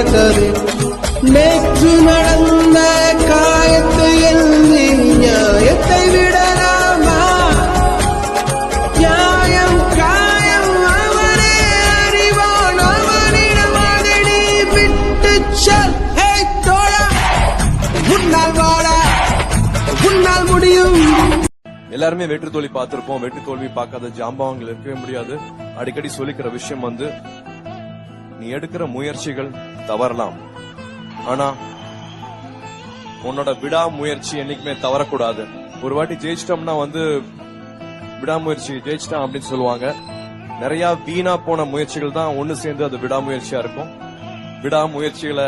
நடந்தது. நேற்று நடந்த காயத்தை எண்ணி நியாயத்தை விடலாமா? நியாயம் காயம் அவனே அறிவான், அவனிடம் அதை நீ விட்டு செல். ஹே தோழா, உன்னால் வாழ உன்னால் முடியும். எல்லாருமே வெற்றி தோல்வி பார்த்திருப்போம். வெற்றி தோல்வி பார்க்காத ஜாம்பவங்கள் இருக்கவே முடியாது. அடிக்கடி சொல்லிக்கிற விஷயம் நீ எடுக்கிற முயற்சிகள் தவறலாம், ஆனா உன்னோட விடாமுயற்சி என்னைக்குமே தவறக்கூடாது. ஒரு வாட்டி ஜெயிச்சிட்டோம்னா விடாமுயற்சி ஜெயிச்சிட்டான் அப்படின்னு சொல்லுவாங்க. நிறைய வீணா போன முயற்சிகள் தான் ஒண்ணு சேர்ந்து அது விடாமுயற்சியா இருக்கும். விடாமுயற்சிகளை